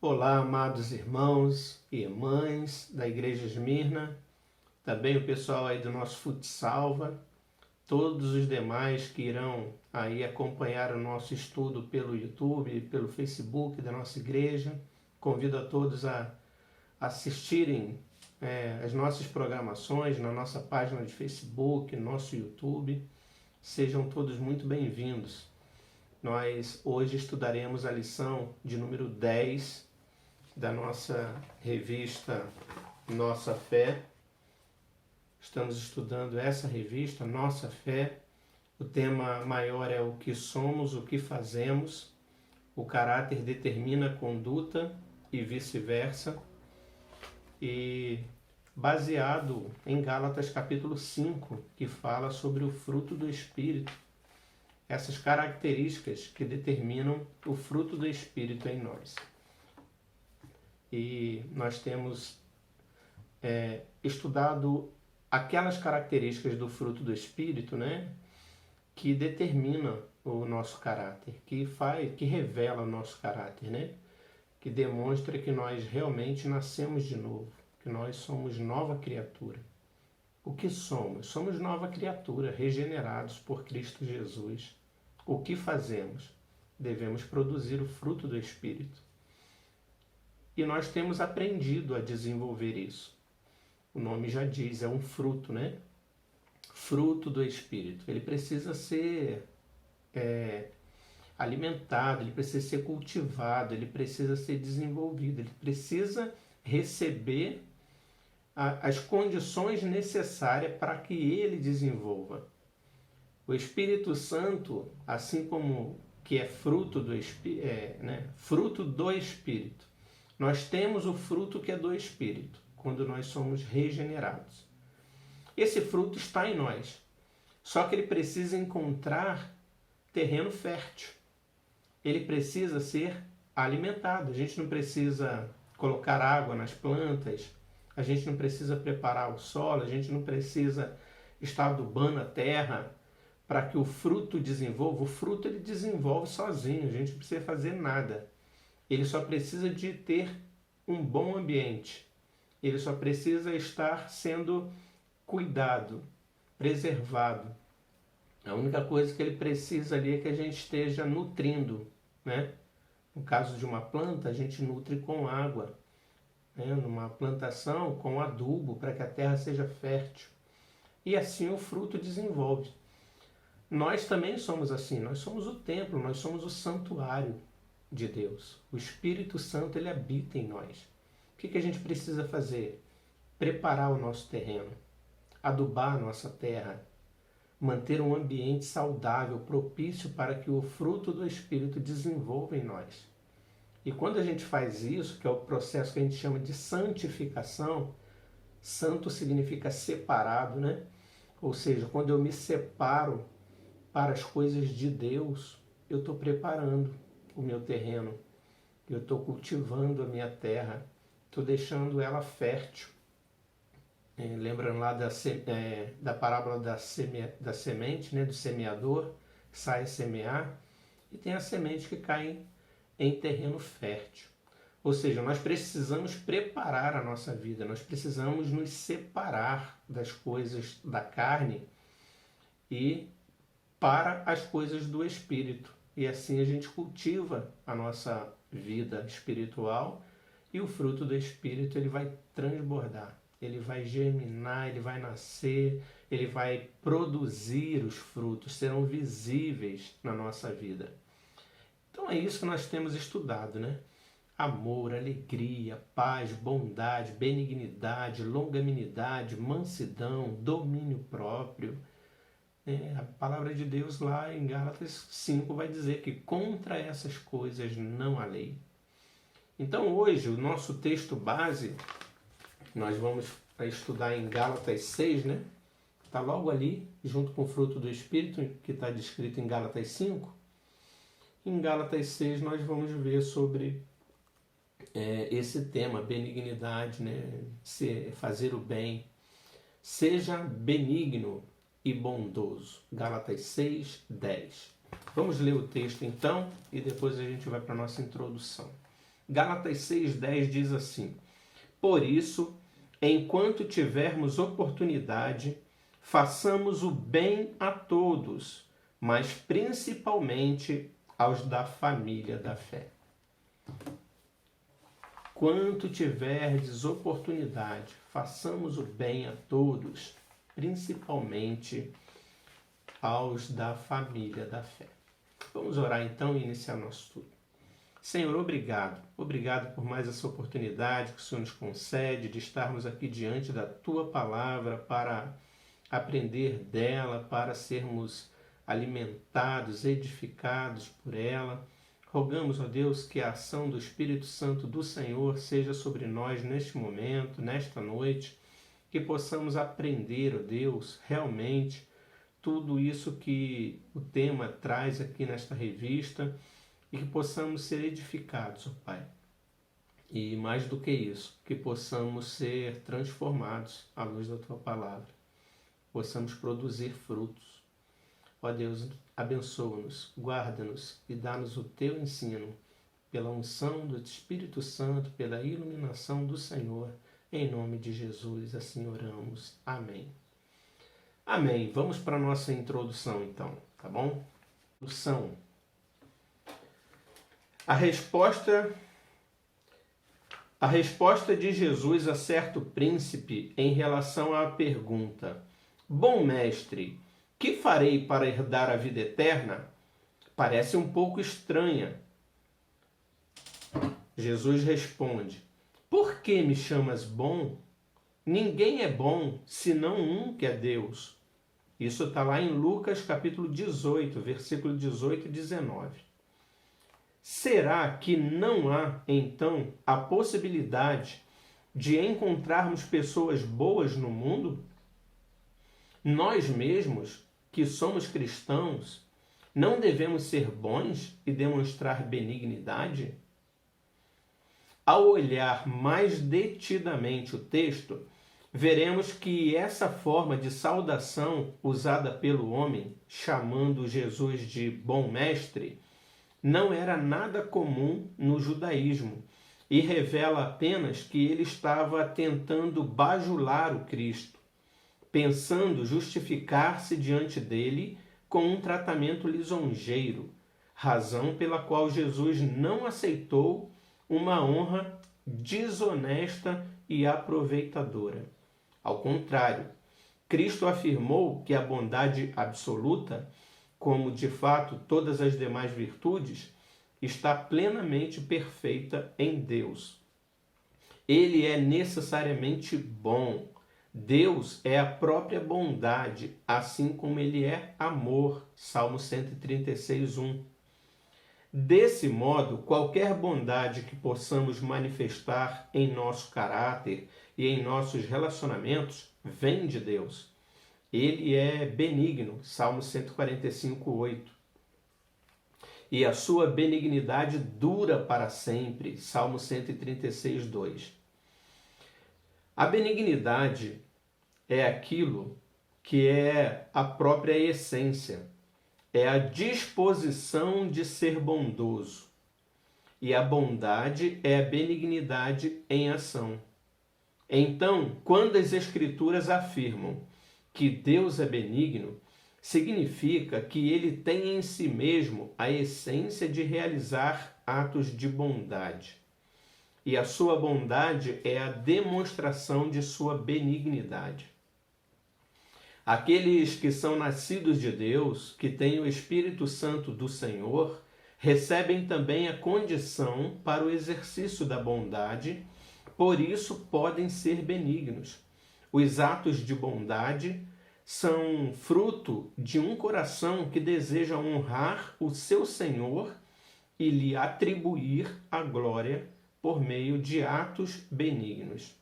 Olá, amados irmãos e irmãs da Igreja Esmirna, também o pessoal aí do nosso Futsalva, todos os demais que irão aí acompanhar o nosso estudo pelo YouTube, pelo Facebook da nossa igreja. Convido a todos a assistirem as nossas programações na nossa página de Facebook, no nosso YouTube. Sejam todos muito bem-vindos. Nós hoje estudaremos a lição de número 10 da nossa revista Nossa Fé. Estamos estudando essa revista, Nossa Fé. O tema maior é o que somos, o que fazemos. O caráter determina a conduta e vice-versa. E baseado em Gálatas capítulo 5, que fala sobre o fruto do Espírito. Essas características que determinam o fruto do Espírito em nós. E nós temos estudado aquelas características do fruto do Espírito, né, que determina o nosso caráter, que revela o nosso caráter, né, que demonstra que nós realmente nascemos de novo, que nós somos nova criatura. O que somos? Somos nova criatura, regenerados por Cristo Jesus. O que fazemos? Devemos produzir o fruto do Espírito. E nós temos aprendido a desenvolver isso. O nome já diz, é um fruto, né? Fruto do Espírito. Ele precisa ser alimentado, ele precisa ser cultivado, ele precisa ser desenvolvido, ele precisa receber as condições necessárias para que ele desenvolva. O Espírito Santo, assim como que é fruto do Espírito, nós temos o fruto que é do Espírito, quando nós somos regenerados. Esse fruto está em nós, só que ele precisa encontrar terreno fértil. Ele precisa ser alimentado. A gente não precisa colocar água nas plantas, a gente não precisa preparar o solo, a gente não precisa estar adubando a terra para que o fruto desenvolva. O fruto ele desenvolve sozinho, a gente não precisa fazer nada. Ele só precisa de ter um bom ambiente. Ele só precisa estar sendo cuidado, preservado. A única coisa que ele precisa ali é que a gente esteja nutrindo, né? No caso de uma planta, a gente nutre com água, né? Numa plantação, com adubo, para que a terra seja fértil. E assim o fruto desenvolve. Nós também somos assim, nós somos o templo, nós somos o santuário de Deus. O Espírito Santo, ele habita em nós. O que a gente precisa fazer? Preparar o nosso terreno, adubar a nossa terra, manter um ambiente saudável, propício para que o fruto do Espírito desenvolva em nós. E quando a gente faz isso, que é o processo que a gente chama de santificação, santo significa separado, né? Ou seja, quando eu me separo para as coisas de Deus, eu estou preparando o meu terreno, eu estou cultivando a minha terra, estou deixando ela fértil. Lembrando lá da parábola da semente, né, do semeador, que sai a semear, e tem a semente que cai em terreno fértil. Ou seja, nós precisamos preparar a nossa vida, nós precisamos nos separar das coisas da carne e para as coisas do Espírito. E assim a gente cultiva a nossa vida espiritual e o fruto do Espírito ele vai transbordar, ele vai germinar, ele vai nascer, ele vai produzir os frutos, serão visíveis na nossa vida. Então é isso que nós temos estudado, né? Amor, alegria, paz, bondade, benignidade, longanimidade, mansidão, domínio próprio. A palavra de Deus lá em Gálatas 5 vai dizer que contra essas coisas não há lei. Então hoje o nosso texto base, nós vamos estudar em Gálatas 6, né? Está logo ali, junto com o fruto do Espírito, que está descrito em Gálatas 5. Em Gálatas 6 nós vamos ver sobre esse tema, benignidade, né? Fazer o bem. Seja benigno e bondoso. Gálatas 6, 10. Vamos ler o texto então e depois a gente vai para a nossa introdução. Gálatas 6,10 diz assim: por isso, enquanto tivermos oportunidade, façamos o bem a todos, mas principalmente aos da família da fé. Quanto tiverdes oportunidade, façamos o bem a todos, principalmente aos da família da fé. Vamos orar então e iniciar nosso estudo. Senhor, obrigado. Obrigado por mais essa oportunidade que o Senhor nos concede de estarmos aqui diante da Tua palavra para aprender dela, para sermos alimentados, edificados por ela. Rogamos, ó Deus, que a ação do Espírito Santo do Senhor seja sobre nós neste momento, nesta noite, que possamos aprender, ó Deus, realmente tudo isso que o tema traz aqui nesta revista e que possamos ser edificados, ó Pai. E mais do que isso, que possamos ser transformados à luz da Tua palavra. Possamos produzir frutos. Ó Deus, abençoa-nos, guarda-nos e dá-nos o Teu ensino, pela unção do Espírito Santo, pela iluminação do Senhor. Em nome de Jesus, assim oramos. Amém. Amém. Vamos para a nossa introdução, então, tá bom? Introdução. A resposta de Jesus a certo príncipe em relação à pergunta: bom mestre, que farei para herdar a vida eterna? Parece um pouco estranha. Jesus responde: por que me chamas bom? Ninguém é bom, senão um que é Deus. Isso está lá em Lucas capítulo 18, versículo 18 e 19. Será que não há, então, a possibilidade de encontrarmos pessoas boas no mundo? Nós mesmos, que somos cristãos, não devemos ser bons e demonstrar benignidade? Ao olhar mais detidamente o texto, veremos que essa forma de saudação usada pelo homem, chamando Jesus de bom mestre, não era nada comum no judaísmo e revela apenas que ele estava tentando bajular o Cristo, pensando justificar-se diante dele com um tratamento lisonjeiro, razão pela qual Jesus não aceitou uma honra desonesta e aproveitadora. Ao contrário, Cristo afirmou que a bondade absoluta, como de fato todas as demais virtudes, está plenamente perfeita em Deus. Ele é necessariamente bom. Deus é a própria bondade, assim como ele é amor. Salmo 136, 1. Desse modo, qualquer bondade que possamos manifestar em nosso caráter e em nossos relacionamentos vem de Deus. Ele é benigno, Salmo 145, 8. E a sua benignidade dura para sempre, Salmo 136, 2. A benignidade é aquilo que é a própria essência, é a disposição de ser bondoso. E a bondade é a benignidade em ação. Então, quando as Escrituras afirmam que Deus é benigno, significa que ele tem em si mesmo a essência de realizar atos de bondade. E a sua bondade é a demonstração de sua benignidade. Aqueles que são nascidos de Deus, que têm o Espírito Santo do Senhor, recebem também a condição para o exercício da bondade, por isso podem ser benignos. Os atos de bondade são fruto de um coração que deseja honrar o seu Senhor e lhe atribuir a glória por meio de atos benignos.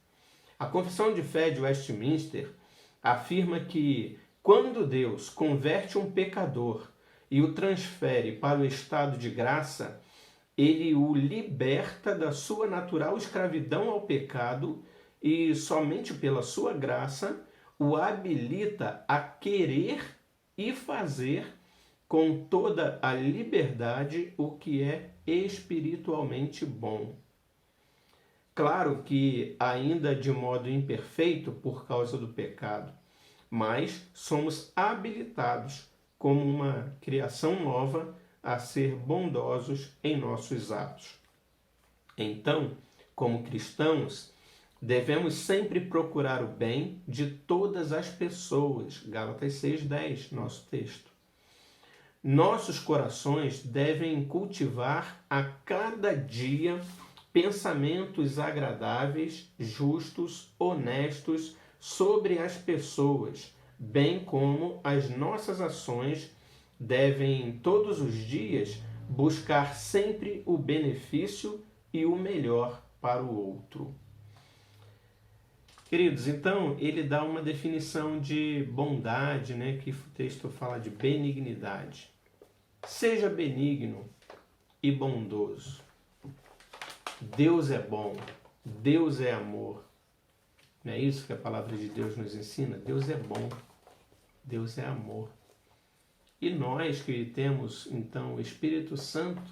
A Confissão de Fé de Westminster afirma que quando Deus converte um pecador e o transfere para o estado de graça, ele o liberta da sua natural escravidão ao pecado e, somente pela sua graça, o habilita a querer e fazer com toda a liberdade o que é espiritualmente bom. Claro que ainda de modo imperfeito por causa do pecado, mas somos habilitados como uma criação nova a ser bondosos em nossos atos. Então, como cristãos, devemos sempre procurar o bem de todas as pessoas. Gálatas 6:10, nosso texto. Nossos corações devem cultivar a cada dia pensamentos agradáveis, justos, honestos sobre as pessoas, bem como as nossas ações devem todos os dias buscar sempre o benefício e o melhor para o outro. Queridos, então ele dá uma definição de bondade, né, que o texto fala de benignidade. Seja benigno e bondoso. Deus é bom, Deus é amor. Não é isso que a palavra de Deus nos ensina? Deus é bom, Deus é amor. E nós que temos, então, o Espírito Santo,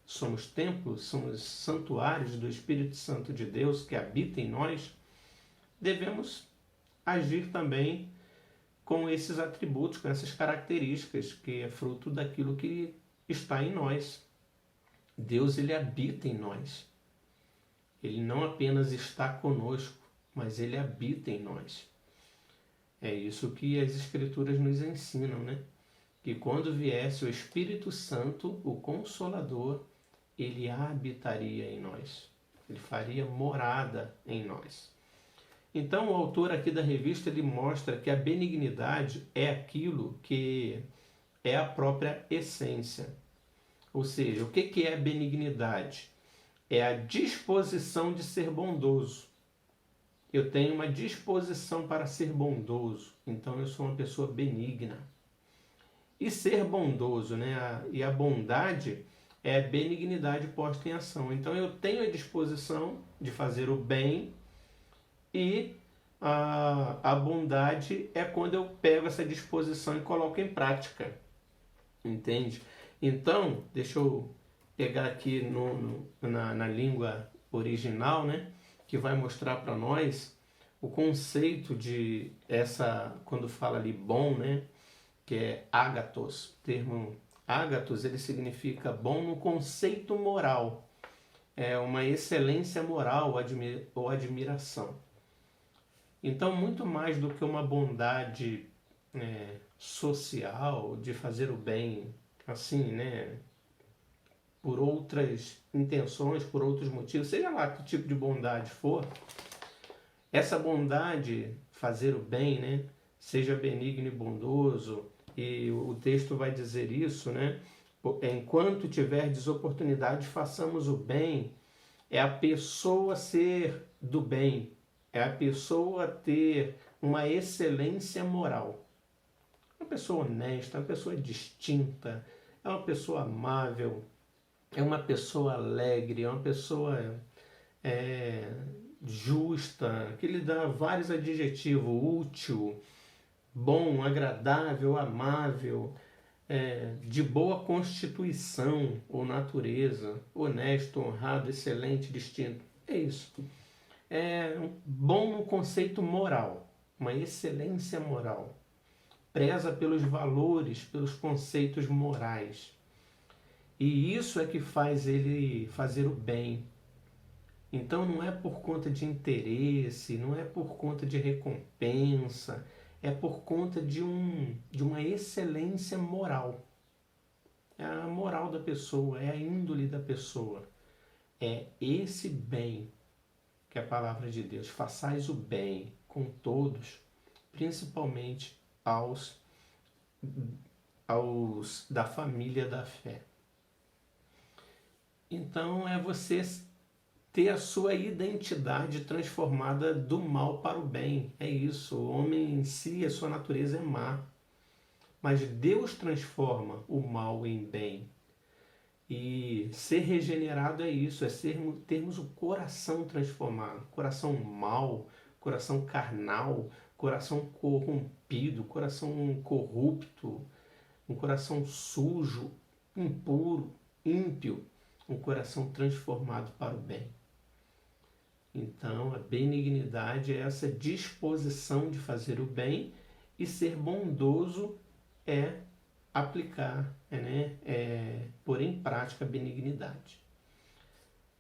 somos templos, somos santuários do Espírito Santo de Deus que habita em nós, devemos agir também com esses atributos, com essas características, que é fruto daquilo que está em nós. Deus, ele habita em nós. Ele não apenas está conosco, mas ele habita em nós. É isso que as Escrituras nos ensinam, né? Que quando viesse o Espírito Santo, o Consolador, ele habitaria em nós. Ele faria morada em nós. Então, o autor aqui da revista, ele mostra que a benignidade é aquilo que é a própria essência. Ou seja, o que é benignidade? É a disposição de ser bondoso. Eu tenho uma disposição para ser bondoso, então eu sou uma pessoa benigna. E ser bondoso, né? E a bondade é a benignidade posta em ação. Então eu tenho a disposição de fazer o bem e a bondade é quando eu pego essa disposição e coloco em prática. Entende? Então, deixa eu pegar aqui na língua original, né? Que vai mostrar para nós o conceito de quando fala ali bom, né? Que é ágatos. O termo ágatos, ele significa bom no conceito moral. É uma excelência moral ou admiração. Então, muito mais do que uma bondade social, de fazer o bem, assim, né? Por outras intenções, por outros motivos, seja lá que tipo de bondade for, essa bondade, fazer o bem, né? Seja benigno e bondoso, e o texto vai dizer isso, né? Enquanto tiverdes oportunidade, façamos o bem. É a pessoa ser do bem, é a pessoa ter uma excelência moral. Uma pessoa honesta, uma pessoa distinta, é uma pessoa amável, é uma pessoa alegre, é uma pessoa justa, que lhe dá vários adjetivos: útil, bom, agradável, amável, de boa constituição ou natureza, honesto, honrado, excelente, distinto. É isso. É bom no conceito moral, uma excelência moral. Preza pelos valores, pelos conceitos morais. E isso é que faz ele fazer o bem. Então não é por conta de interesse, não é por conta de recompensa, é por conta de uma excelência moral. É a moral da pessoa, é a índole da pessoa. É esse bem que é a palavra de Deus. Façais o bem com todos, principalmente aos da família da fé. Então é você ter a sua identidade transformada do mal para o bem. É isso. O homem em si, a sua natureza é má. Mas Deus transforma o mal em bem. E ser regenerado é isso, é termos o coração transformado. Coração mau, coração carnal, coração corrompido, coração corrupto, um coração sujo, impuro, ímpio. Um coração transformado para o bem. Então, a benignidade é essa disposição de fazer o bem, e ser bondoso é aplicar, pôr em prática a benignidade.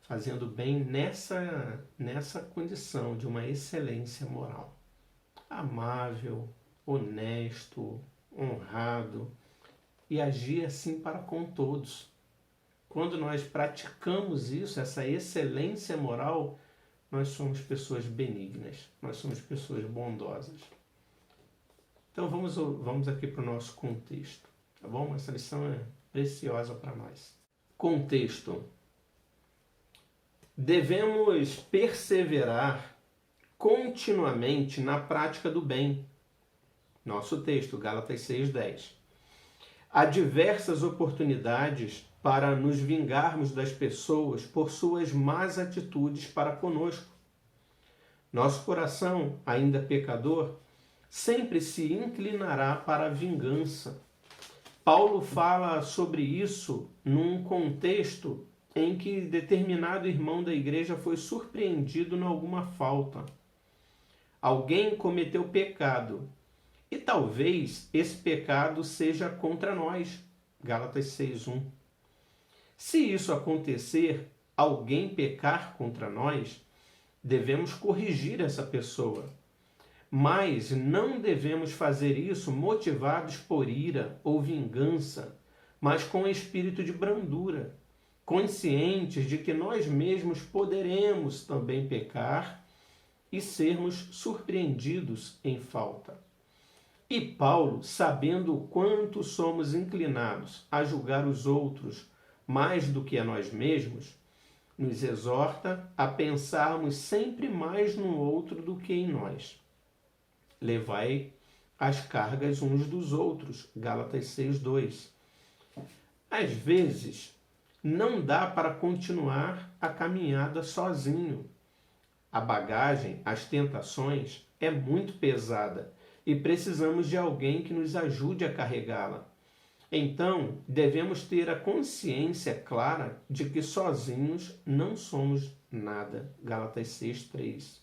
Fazendo bem nessa condição de uma excelência moral. Amável, honesto, honrado, e agir assim para com todos. Quando nós praticamos isso, essa excelência moral, nós somos pessoas benignas, nós somos pessoas bondosas. Então vamos aqui para o nosso contexto, tá bom? Essa lição é preciosa para nós. Contexto. Devemos perseverar continuamente na prática do bem. Nosso texto, Gálatas 6:10. Há diversas oportunidades para nos vingarmos das pessoas por suas más atitudes para conosco. Nosso coração, ainda pecador, sempre se inclinará para a vingança. Paulo fala sobre isso num contexto em que determinado irmão da igreja foi surpreendido em alguma falta. Alguém cometeu pecado, e talvez esse pecado seja contra nós. Gálatas 6:1. Se isso acontecer, alguém pecar contra nós, devemos corrigir essa pessoa. Mas não devemos fazer isso motivados por ira ou vingança, mas com espírito de brandura, conscientes de que nós mesmos poderemos também pecar e sermos surpreendidos em falta. E Paulo, sabendo o quanto somos inclinados a julgar os outros mais do que a nós mesmos, nos exorta a pensarmos sempre mais no outro do que em nós. Levai as cargas uns dos outros. Gálatas 6:2. Às vezes, não dá para continuar a caminhada sozinho. A bagagem, as tentações, é muito pesada e precisamos de alguém que nos ajude a carregá-la. Então, devemos ter a consciência clara de que sozinhos não somos nada. Gálatas 6:3.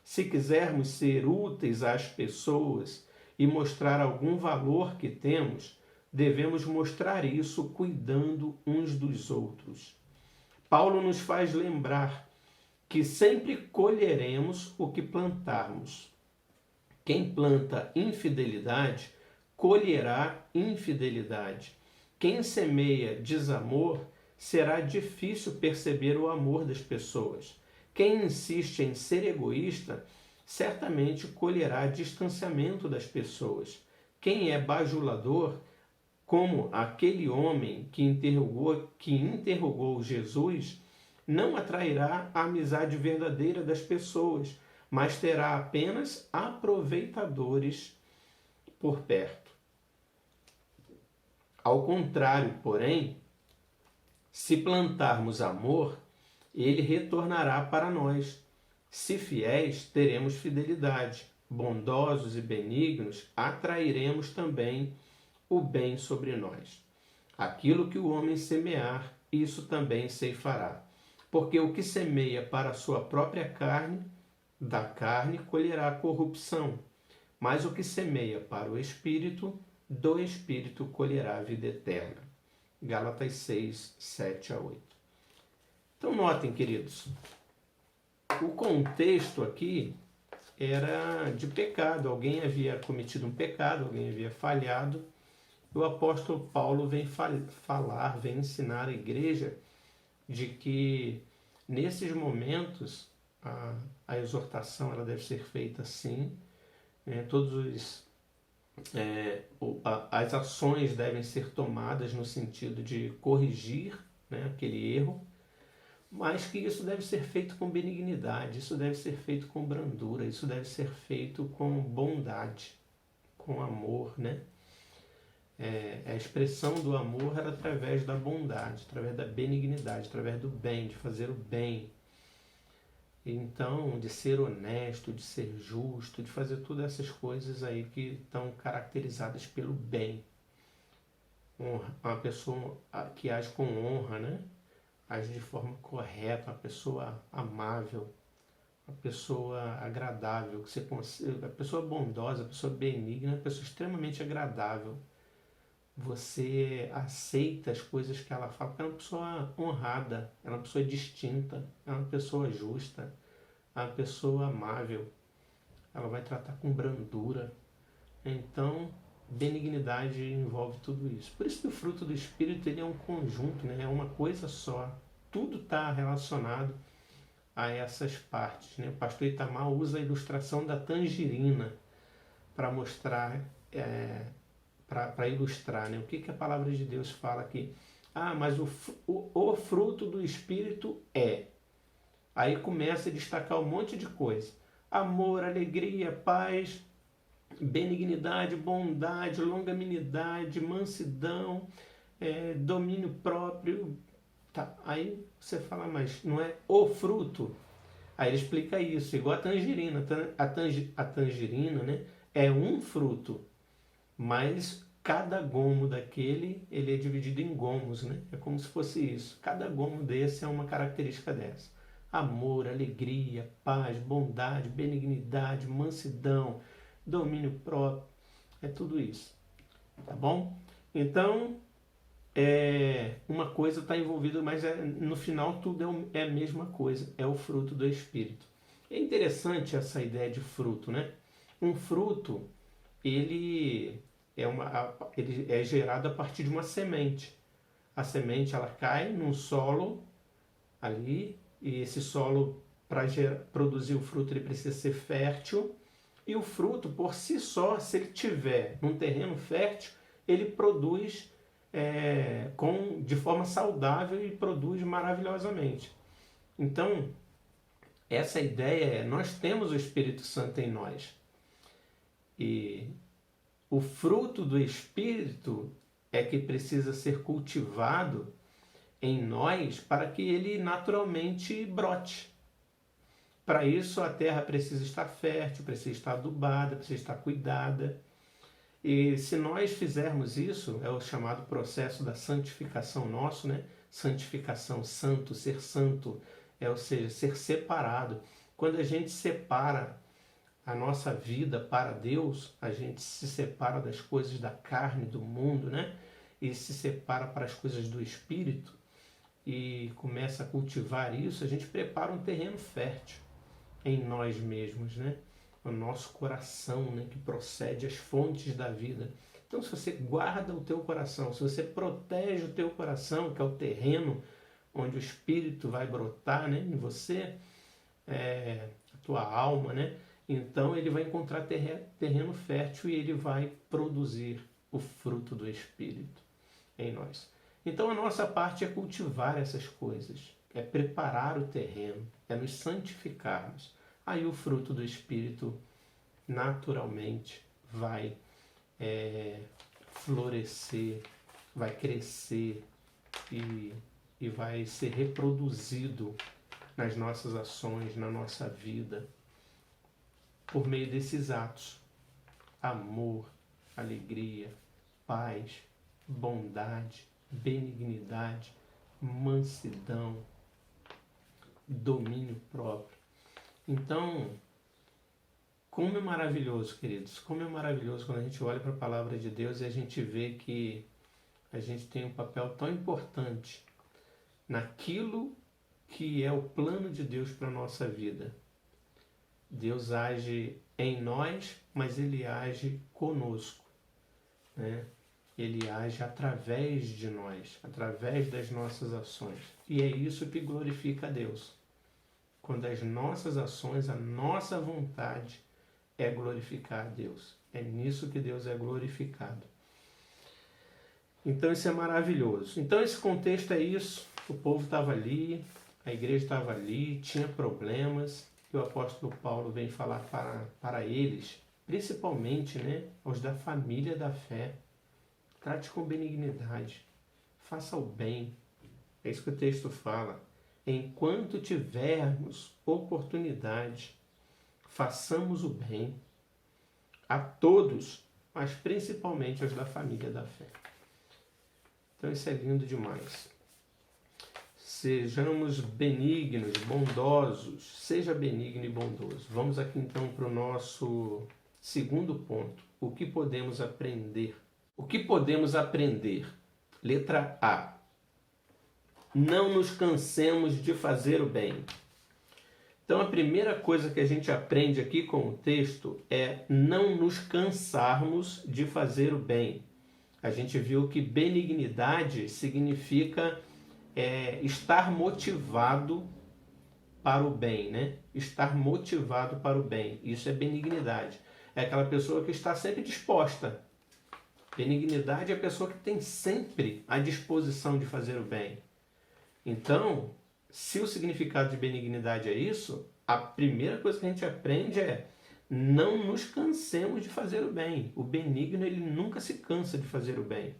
Se quisermos ser úteis às pessoas e mostrar algum valor que temos, devemos mostrar isso cuidando uns dos outros. Paulo nos faz lembrar que sempre colheremos o que plantarmos. Quem planta infidelidade, colherá infidelidade. Quem semeia desamor, será difícil perceber o amor das pessoas. Quem insiste em ser egoísta, certamente colherá distanciamento das pessoas. Quem é bajulador, como aquele homem que interrogou Jesus, não atrairá a amizade verdadeira das pessoas, mas terá apenas aproveitadores por perto. Ao contrário, porém, se plantarmos amor, ele retornará para nós. Se fiéis, teremos fidelidade. Bondosos e benignos, atrairemos também o bem sobre nós. Aquilo que o homem semear, isso também ceifará. Porque o que semeia para a sua própria carne, da carne colherá corrupção. Mas o que semeia para o Espírito, do Espírito colherá a vida eterna. Gálatas 6, 7-8. Então notem, queridos, o contexto aqui era de pecado. Alguém havia cometido um pecado, alguém havia falhado. E o apóstolo Paulo vem vem ensinar a igreja de que nesses momentos a exortação ela deve ser feita assim, as ações devem ser tomadas no sentido de corrigir, aquele erro, mas que isso deve ser feito com benignidade, isso deve ser feito com brandura, isso deve ser feito com bondade, com amor, a expressão do amor era através da bondade, através da benignidade, através do bem, de fazer o bem. Então, de ser honesto, de ser justo, de fazer todas essas coisas aí que estão caracterizadas pelo bem. Uma pessoa que age com honra, age de forma correta, uma pessoa amável, a pessoa agradável, a pessoa bondosa, a pessoa benigna, a pessoa extremamente agradável. Você aceita as coisas que ela fala, porque é uma pessoa honrada, é uma pessoa distinta, é uma pessoa justa, é uma pessoa amável, ela vai tratar com brandura. Então, benignidade envolve tudo isso. Por isso que o fruto do Espírito ele é um conjunto, né? É uma coisa só. Tudo está relacionado a essas partes. Né? O pastor Itamar usa a ilustração da tangerina para mostrar, para ilustrar, né? O que a palavra de Deus fala aqui. Ah, mas o fruto do Espírito é. Aí começa a destacar um monte de coisa. Amor, alegria, paz, benignidade, bondade, longanimidade, mansidão, domínio próprio. Tá. Aí você fala, mas não é o fruto? Aí ele explica isso, igual a tangerina. A tangerina, né, é um fruto, mas cada gomo daquele, ele é dividido em gomos, né? É como se fosse isso. Cada gomo desse é uma característica dessa. Amor, alegria, paz, bondade, benignidade, mansidão, domínio próprio, é tudo isso, tá bom? Então, uma coisa está envolvida, mas no final tudo é a mesma coisa, é o fruto do Espírito. É interessante essa ideia de fruto, né? Um fruto, ele é gerado a partir de uma semente. A semente ela cai num solo ali, e esse solo, para produzir o fruto, ele precisa ser fértil. E o fruto, por si só, se ele tiver num terreno fértil, ele produz de forma saudável e produz maravilhosamente. Então, essa ideia é, nós temos o Espírito Santo em nós. E o fruto do Espírito é que precisa ser cultivado em nós para que ele naturalmente brote. Para isso, a terra precisa estar fértil, precisa estar adubada, precisa estar cuidada. E se nós fizermos isso, é o chamado processo da santificação nosso, né? Santificação, santo, ou seja, ser separado. Quando a gente separa a nossa vida para Deus, a gente se separa das coisas da carne, do mundo, né? E se separa para as coisas do Espírito e começa a cultivar isso, a gente prepara um terreno fértil em nós mesmos, né? O nosso coração, né? Que procede as fontes da vida. Então, se você guarda o teu coração, se você protege o teu coração, que é o terreno onde o Espírito vai brotar, né? Em você, a tua alma, né? Então, ele vai encontrar terreno fértil e ele vai produzir o fruto do Espírito em nós. Então, a nossa parte é cultivar essas coisas, é preparar o terreno, é nos santificarmos. Aí o fruto do Espírito naturalmente vai florescer, vai crescer e vai ser reproduzido nas nossas ações, na nossa vida, por meio desses atos: amor, alegria, paz, bondade, benignidade, mansidão, domínio próprio. Então, como é maravilhoso, queridos, como é maravilhoso quando a gente olha para a palavra de Deus e a gente vê que a gente tem um papel tão importante naquilo que é o plano de Deus para a nossa vida. Deus age em nós, mas Ele age conosco, né? Ele age através de nós, através das nossas ações. E é isso que glorifica a Deus. Quando as nossas ações, a nossa vontade é glorificar a Deus. É nisso que Deus é glorificado. Então isso é maravilhoso. Então esse contexto é isso. O povo estava ali, a igreja estava ali, tinha problemas. E o apóstolo Paulo vem falar para eles, principalmente, né, aos da família da fé. Trate com benignidade, faça o bem. É isso que o texto fala. Enquanto tivermos oportunidade, façamos o bem a todos, mas principalmente aos da família da fé. Então isso é lindo demais. Sejamos benignos, bondosos. Seja benigno e bondoso. Vamos aqui então para o nosso segundo ponto. O que podemos aprender? O que podemos aprender? Letra A. Não nos cansemos de fazer o bem. Então a primeira coisa que a gente aprende aqui com o texto é não nos cansarmos de fazer o bem. A gente viu que benignidade significa estar motivado para o bem, né? Estar motivado para o bem. Isso é benignidade. É aquela pessoa que está sempre disposta. Benignidade é a pessoa que tem sempre a disposição de fazer o bem. Então, se o significado de benignidade é isso, a primeira coisa que a gente aprende é não nos cansemos de fazer o bem. O benigno, ele nunca se cansa de fazer o bem.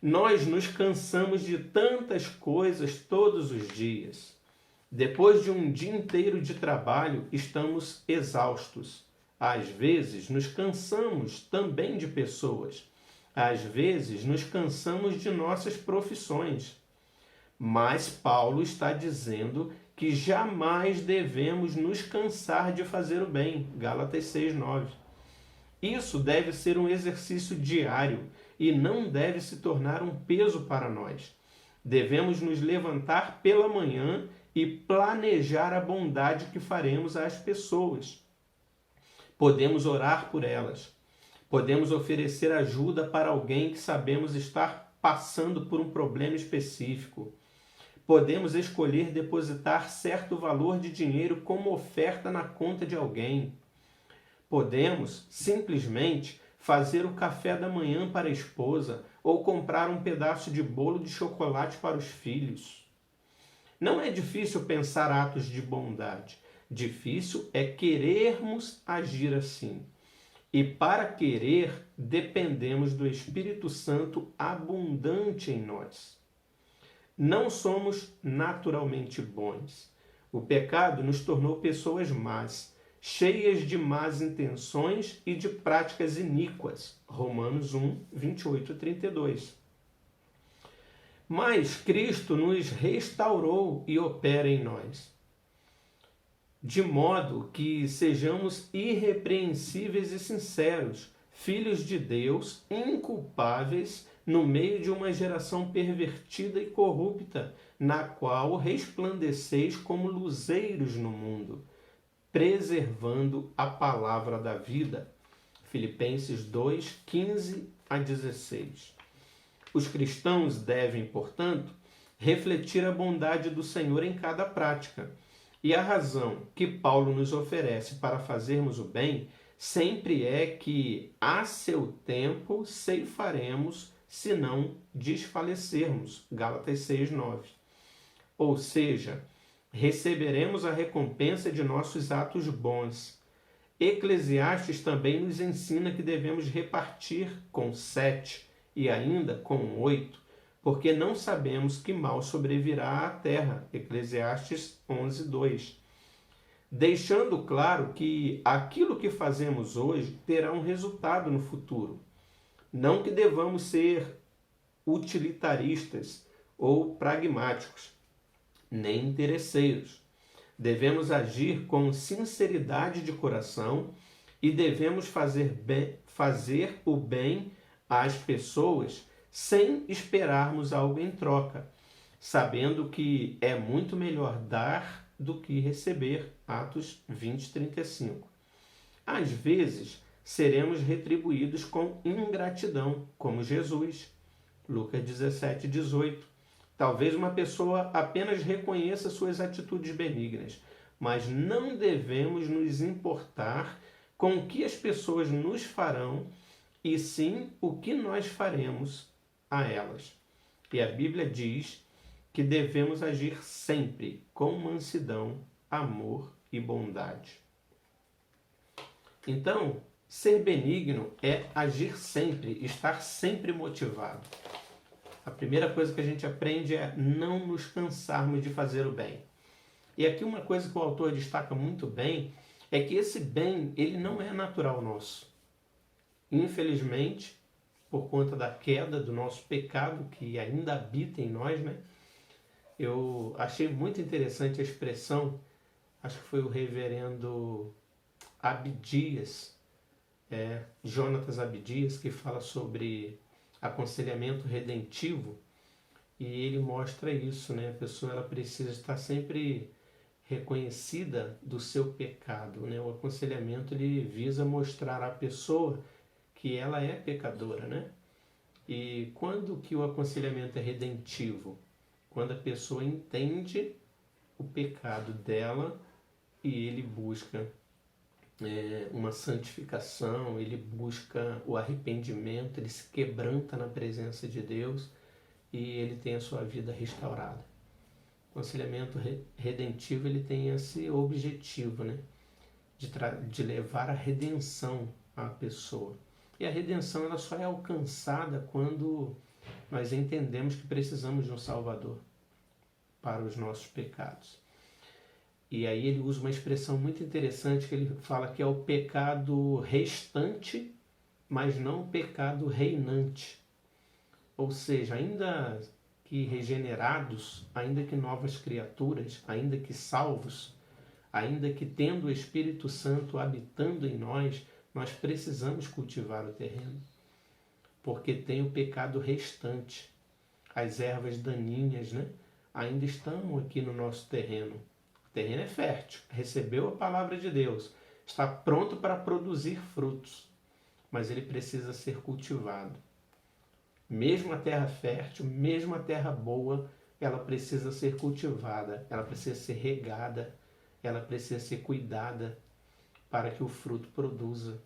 Nós nos cansamos de tantas coisas todos os dias. Depois de um dia inteiro de trabalho, estamos exaustos. Às vezes, nos cansamos também de pessoas. Às vezes, nos cansamos de nossas profissões. Mas Paulo está dizendo que jamais devemos nos cansar de fazer o bem. Gálatas 6:9. Isso deve ser um exercício diário e não deve se tornar um peso para nós. Devemos nos levantar pela manhã e planejar a bondade que faremos às pessoas. Podemos orar por elas. Podemos oferecer ajuda para alguém que sabemos estar passando por um problema específico. Podemos escolher depositar certo valor de dinheiro como oferta na conta de alguém. Podemos simplesmente fazer o café da manhã para a esposa ou comprar um pedaço de bolo de chocolate para os filhos. Não é difícil pensar atos de bondade. Difícil é querermos agir assim. E para querer, dependemos do Espírito Santo abundante em nós. Não somos naturalmente bons. O pecado nos tornou pessoas más, cheias de más intenções e de práticas iníquas. Romanos 1, 28 e 32. Mas Cristo nos restaurou e opera em nós, de modo que sejamos irrepreensíveis e sinceros, filhos de Deus, inculpáveis, no meio de uma geração pervertida e corrupta, na qual resplandeceis como luzeiros no mundo, preservando a palavra da vida. Filipenses 2, 15 a 16. Os cristãos devem, portanto, refletir a bondade do Senhor em cada prática. E a razão que Paulo nos oferece para fazermos o bem sempre é que, a seu tempo, ceifaremos, se não desfalecermos. Gálatas 6:9. Ou seja, receberemos a recompensa de nossos atos bons. Eclesiastes também nos ensina que devemos repartir com 7 e ainda com 8, porque não sabemos que mal sobrevirá à terra. Eclesiastes 11:2. Deixando claro que aquilo que fazemos hoje terá um resultado no futuro. Não que devamos ser utilitaristas ou pragmáticos, nem interesseiros. Devemos agir com sinceridade de coração e devemos fazer o bem às pessoas sem esperarmos algo em troca, sabendo que é muito melhor dar do que receber. Atos 20:35. Às vezes, seremos retribuídos com ingratidão, como Jesus. Lucas 17:18. Talvez uma pessoa apenas reconheça suas atitudes benignas, mas não devemos nos importar com o que as pessoas nos farão, e sim o que nós faremos a elas. E a Bíblia diz que devemos agir sempre com mansidão, amor e bondade. Então, ser benigno é agir sempre, estar sempre motivado. A primeira coisa que a gente aprende é não nos cansarmos de fazer o bem. E aqui uma coisa que o autor destaca muito bem é que esse bem, ele não é natural nosso. Infelizmente, por conta da queda do nosso pecado que ainda habita em nós, né? Eu achei muito interessante a expressão, acho que foi o reverendo Abdias, Jonatas Abdias, que fala sobre aconselhamento redentivo, e ele mostra isso, né? A pessoa ela precisa estar sempre reconhecida do seu pecado, né? O aconselhamento ele visa mostrar à pessoa que ela é pecadora, né? E quando que o aconselhamento é redentivo? Quando a pessoa entende o pecado dela e ele busca uma santificação, ele busca o arrependimento, ele se quebranta na presença de Deus e ele tem a sua vida restaurada. O aconselhamento redentivo ele tem esse objetivo, né? De levar a redenção à pessoa. E a redenção ela só é alcançada quando nós entendemos que precisamos de um Salvador para os nossos pecados. E aí ele usa uma expressão muito interessante que ele fala que é o pecado restante, mas não o pecado reinante. Ou seja, ainda que regenerados, ainda que novas criaturas, ainda que salvos, ainda que tendo o Espírito Santo habitando em nós, nós precisamos cultivar o terreno. Porque tem o pecado restante. As ervas daninhas, né, ainda estão aqui no nosso terreno. O terreno é fértil, recebeu a palavra de Deus, está pronto para produzir frutos, mas ele precisa ser cultivado. Mesmo a terra fértil, mesmo a terra boa, ela precisa ser cultivada, ela precisa ser regada, ela precisa ser cuidada para que o fruto produza.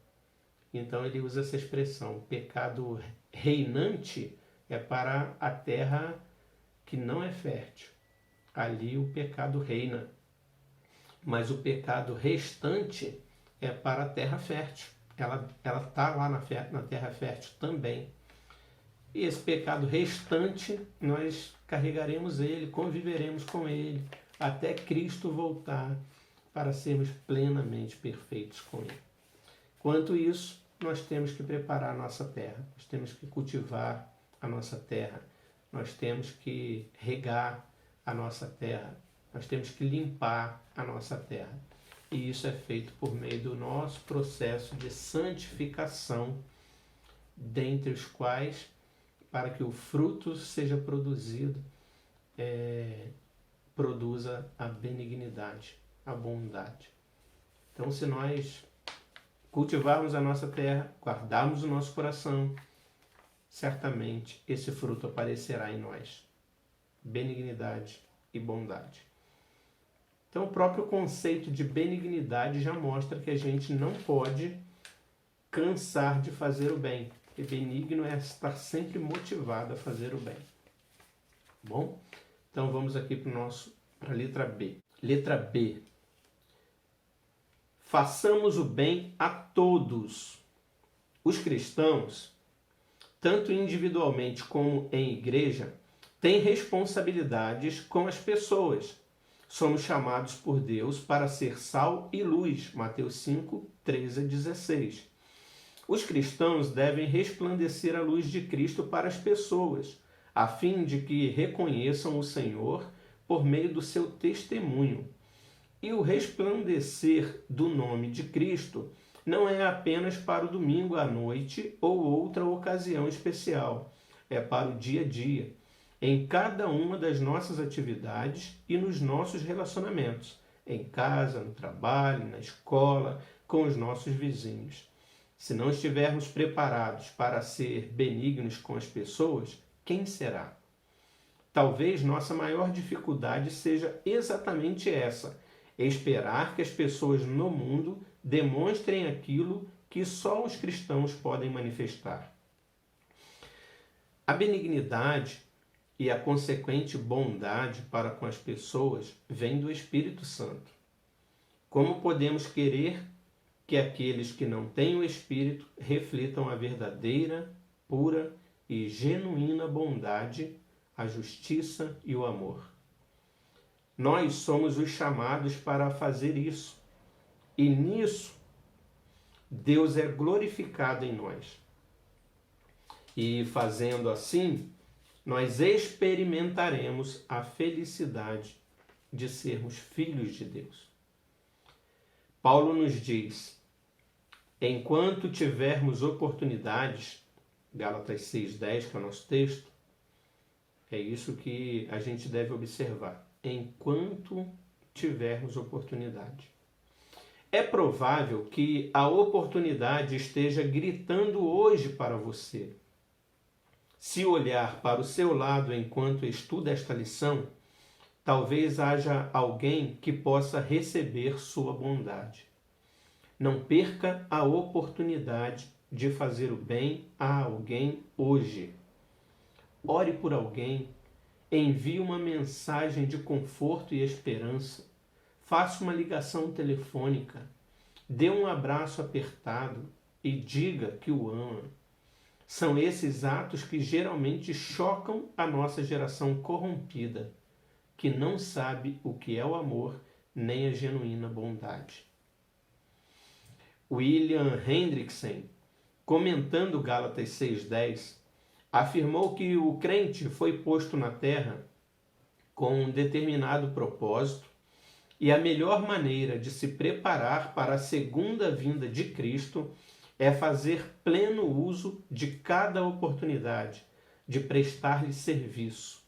Então ele usa essa expressão, pecado reinante é para a terra que não é fértil. Ali o pecado reina. Mas o pecado restante é para a terra fértil. Ela está lá na terra fértil também. E esse pecado restante, nós carregaremos ele, conviveremos com ele, até Cristo voltar para sermos plenamente perfeitos com ele. Quanto isso, nós temos que preparar a nossa terra, nós temos que cultivar a nossa terra, nós temos que regar a nossa terra, nós temos que limpar a nossa terra. E isso é feito por meio do nosso processo de santificação, dentre os quais, para que o fruto seja produzido, produza a benignidade, a bondade. Então, se nós cultivarmos a nossa terra, guardarmos o nosso coração, certamente esse fruto aparecerá em nós. Benignidade e bondade. Então, o próprio conceito de benignidade já mostra que a gente não pode cansar de fazer o bem. E benigno é estar sempre motivado a fazer o bem. Bom? Então, vamos aqui para a letra B. Letra B. Façamos o bem a todos. Os cristãos, tanto individualmente como em igreja, têm responsabilidades com as pessoas. Somos chamados por Deus para ser sal e luz. Mateus 5, 13 a 16. Os cristãos devem resplandecer a luz de Cristo para as pessoas, a fim de que reconheçam o Senhor por meio do seu testemunho. E o resplandecer do nome de Cristo não é apenas para o domingo à noite ou outra ocasião especial. É para o dia a dia, em cada uma das nossas atividades e nos nossos relacionamentos, em casa, no trabalho, na escola, com os nossos vizinhos. Se não estivermos preparados para ser benignos com as pessoas, quem será? Talvez nossa maior dificuldade seja exatamente essa: esperar que as pessoas no mundo demonstrem aquilo que só os cristãos podem manifestar. A benignidade e a consequente bondade para com as pessoas vem do Espírito Santo. Como podemos querer que aqueles que não têm o Espírito reflitam a verdadeira, pura e genuína bondade, a justiça e o amor? Nós somos os chamados para fazer isso. E nisso, Deus é glorificado em nós. E fazendo assim, nós experimentaremos a felicidade de sermos filhos de Deus. Paulo nos diz: enquanto tivermos oportunidades, Gálatas 6,10, que é o nosso texto, é isso que a gente deve observar. Enquanto tivermos oportunidade. É provável que a oportunidade esteja gritando hoje para você. Se olhar para o seu lado enquanto estuda esta lição, talvez haja alguém que possa receber sua bondade. Não perca a oportunidade de fazer o bem a alguém hoje. Ore por alguém, envie uma mensagem de conforto e esperança, faça uma ligação telefônica, dê um abraço apertado e diga que o ama. São esses atos que geralmente chocam a nossa geração corrompida, que não sabe o que é o amor nem a genuína bondade. William Hendrickson, comentando Gálatas 6,10, afirmou que o crente foi posto na terra com um determinado propósito e a melhor maneira de se preparar para a segunda vinda de Cristo é fazer pleno uso de cada oportunidade de prestar-lhe serviço.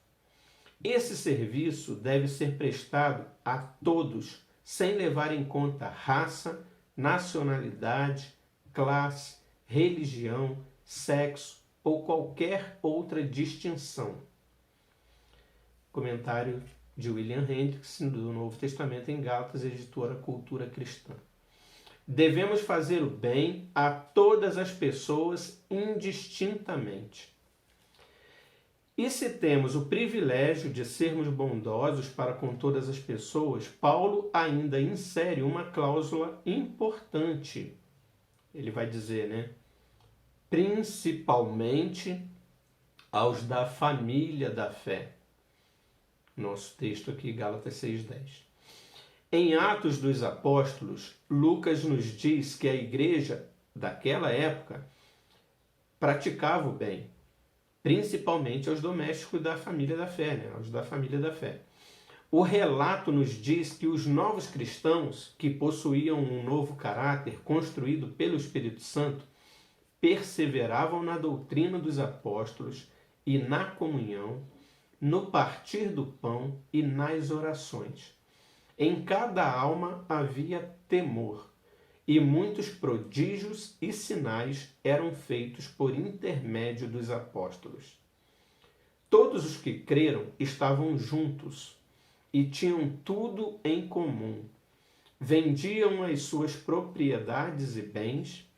Esse serviço deve ser prestado a todos, sem levar em conta raça, nacionalidade, classe, religião, sexo ou qualquer outra distinção. Comentário de William Hendrickson, do Novo Testamento em Gálatas, editora Cultura Cristã. Devemos fazer o bem a todas as pessoas indistintamente. E se temos o privilégio de sermos bondosos para com todas as pessoas, Paulo ainda insere uma cláusula importante. Ele vai dizer, né? Principalmente aos da família da fé. Nosso texto aqui, Gálatas 6,10. Em Atos dos Apóstolos, Lucas nos diz que a igreja daquela época praticava o bem, principalmente aos domésticos da família da fé, né? Aos da família da fé. O relato nos diz que os novos cristãos, que possuíam um novo caráter construído pelo Espírito Santo, perseveravam na doutrina dos apóstolos e na comunhão, no partir do pão e nas orações. Em cada alma havia temor, e muitos prodígios e sinais eram feitos por intermédio dos apóstolos. Todos os que creram estavam juntos e tinham tudo em comum. Vendiam as suas propriedades e bens,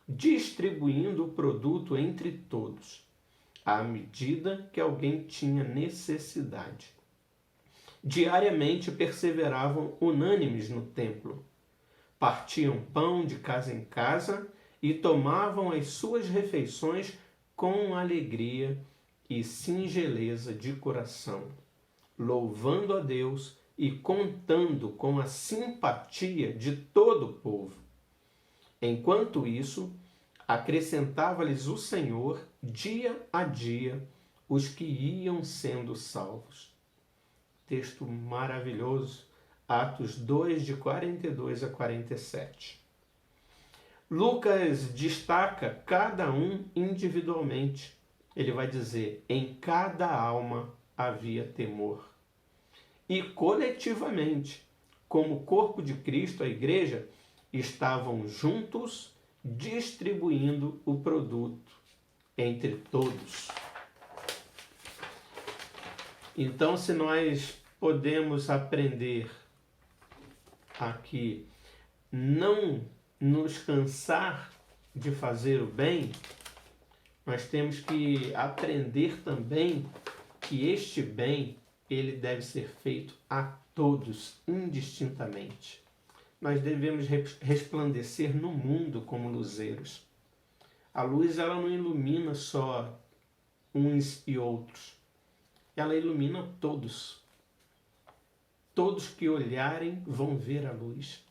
distribuindo o produto entre todos, à medida que alguém tinha necessidade. Diariamente perseveravam unânimes no templo, partiam pão de casa em casa e tomavam as suas refeições com alegria e singeleza de coração, louvando a Deus e contando com a simpatia de todo o povo. Enquanto isso, acrescentava-lhes o Senhor dia a dia os que iam sendo salvos. Texto maravilhoso, Atos 2, de 42 a 47. Lucas destaca cada um individualmente. Ele vai dizer, em cada alma havia temor. E coletivamente, como corpo de Cristo, a igreja, estavam juntos distribuindo o produto entre todos. Então, se nós podemos aprender aqui, não nos cansar de fazer o bem, nós temos que aprender também que este bem, ele deve ser feito a todos, indistintamente. Nós devemos resplandecer no mundo como luzeiros. A luz, ela não ilumina só uns e outros. Ela ilumina todos. Todos que olharem vão ver a luz.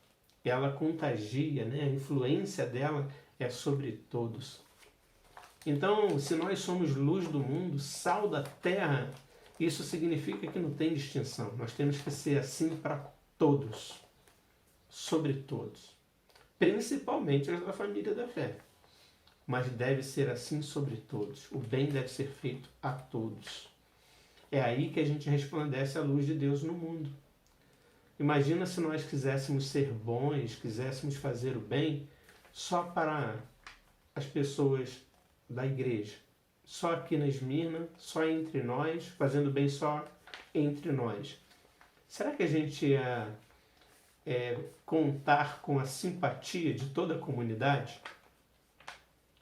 Ela contagia, né? A influência dela é sobre todos. Então, se nós somos luz do mundo, sal da terra, isso significa que não tem distinção. Nós temos que ser assim para todos, sobre todos, principalmente os da família da fé. Mas deve ser assim sobre todos. O bem deve ser feito a todos. É aí que a gente resplandece a luz de Deus no mundo. Imagina se nós quiséssemos ser bons, quiséssemos fazer o bem só para as pessoas da igreja. Só aqui na Esmirna, só entre nós, fazendo bem só entre nós. Será que a gente ia contar com a simpatia de toda a comunidade?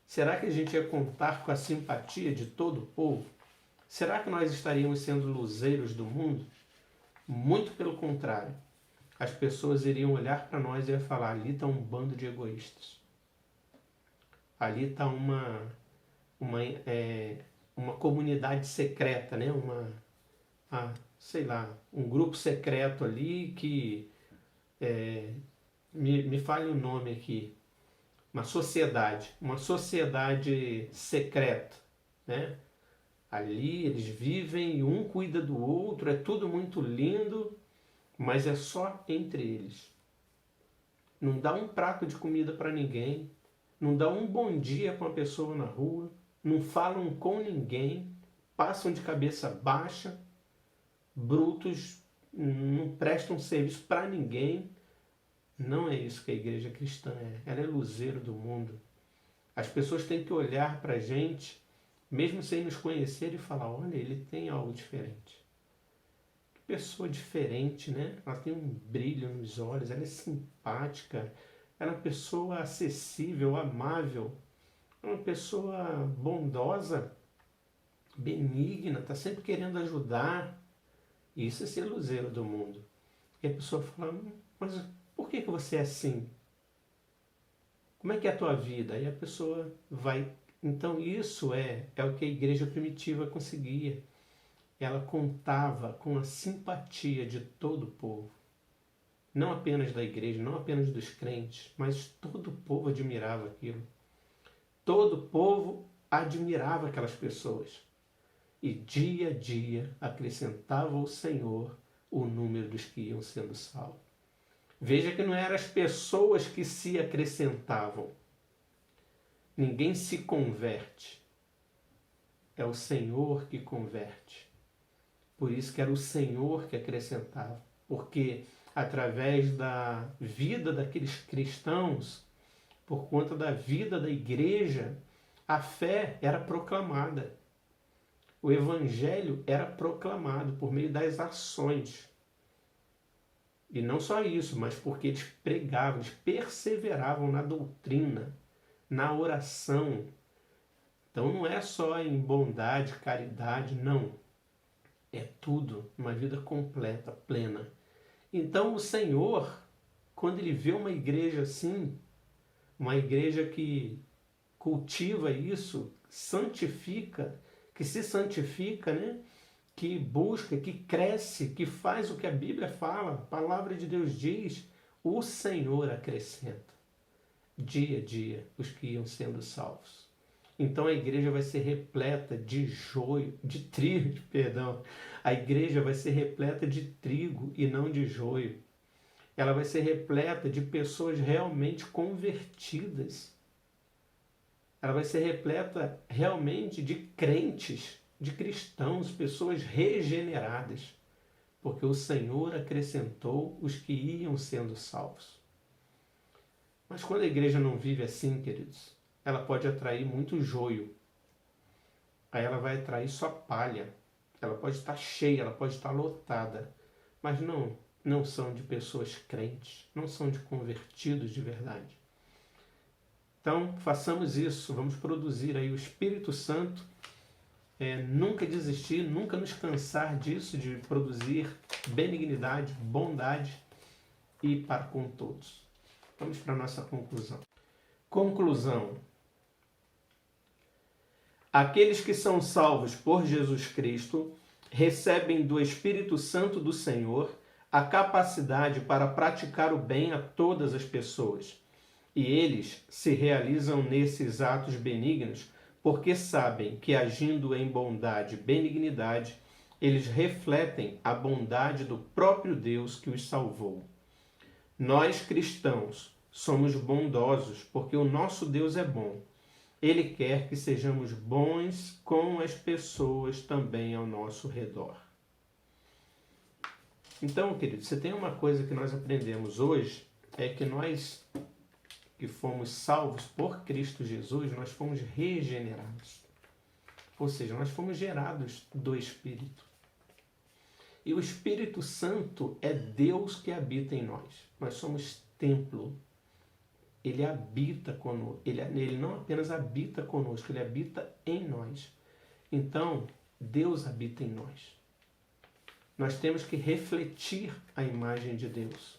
Será que a gente ia contar com a simpatia de todo o povo? Será que nós estaríamos sendo luzeiros do mundo? Muito pelo contrário. As pessoas iriam olhar para nós e iam falar, ali está um bando de egoístas. Ali está uma comunidade secreta, né? Um grupo secreto ali que, me fale o nome aqui, uma sociedade secreta, né? Ali eles vivem e um cuida do outro, é tudo muito lindo, mas é só entre eles. Não dá um prato de comida para ninguém, não dá um bom dia com a pessoa na rua, não falam com ninguém, passam de cabeça baixa, brutos, não prestam serviço para ninguém. Não é isso que a igreja cristã é. Ela é luzeiro do mundo. As pessoas têm que olhar para a gente, mesmo sem nos conhecer, e falar, olha, ele tem algo diferente. Que pessoa diferente, né? Ela tem um brilho nos olhos, ela é simpática, ela é uma pessoa acessível, amável, é uma pessoa bondosa, benigna, está sempre querendo ajudar. Isso é ser luzeiro do mundo. E a pessoa fala, mas por que você é assim? Como é que é a tua vida? E a pessoa vai... Então isso é o que a igreja primitiva conseguia. Ela contava com a simpatia de todo o povo. Não apenas da igreja, não apenas dos crentes, mas todo o povo admirava aquilo. Todo o povo admirava aquelas pessoas. E dia a dia acrescentava o Senhor o número dos que iam sendo salvos. Veja que não eram as pessoas que se acrescentavam. Ninguém se converte. É o Senhor que converte. Por isso que era o Senhor que acrescentava. Porque através da vida daqueles cristãos, por conta da vida da igreja, a fé era proclamada. O evangelho era proclamado por meio das ações. E não só isso, mas porque eles pregavam, eles perseveravam na doutrina, na oração. Então não é só em bondade, caridade, não. É tudo, uma vida completa, plena. Então o Senhor, quando Ele vê uma igreja assim, uma igreja que cultiva isso, santifica, que se santifica, né? Que busca, que cresce, que faz o que a Bíblia fala, a palavra de Deus diz, o Senhor acrescenta, dia a dia, os que iam sendo salvos. Então a igreja vai ser repleta de joio, de trigo, perdão. A igreja vai ser repleta de trigo e não de joio. Ela vai ser repleta de pessoas realmente convertidas. Ela vai ser repleta realmente de crentes, de cristãos, pessoas regeneradas. Porque o Senhor acrescentou os que iam sendo salvos. Mas quando a igreja não vive assim, queridos, ela pode atrair muito joio. Aí ela vai atrair só palha. Ela pode estar cheia, ela pode estar lotada. Mas não são de pessoas crentes, não são de convertidos de verdade. Então, façamos isso, vamos produzir aí o Espírito Santo, nunca desistir, nunca nos cansar disso, de produzir benignidade, bondade e para com todos. Vamos para a nossa conclusão. Conclusão. Aqueles que são salvos por Jesus Cristo recebem do Espírito Santo do Senhor a capacidade para praticar o bem a todas as pessoas. E eles se realizam nesses atos benignos porque sabem que agindo em bondade e benignidade, eles refletem a bondade do próprio Deus que os salvou. Nós, cristãos, somos bondosos porque o nosso Deus é bom. Ele quer que sejamos bons com as pessoas também ao nosso redor. Então, querido, você tem uma coisa que nós aprendemos hoje, é que nós que fomos salvos por Cristo Jesus, nós fomos regenerados. Ou seja, nós fomos gerados do Espírito. E o Espírito Santo é Deus que habita em nós. Nós somos templo. Ele habita conosco. Ele não apenas habita conosco, ele habita em nós. Então, Deus habita em nós. Nós temos que refletir a imagem de Deus.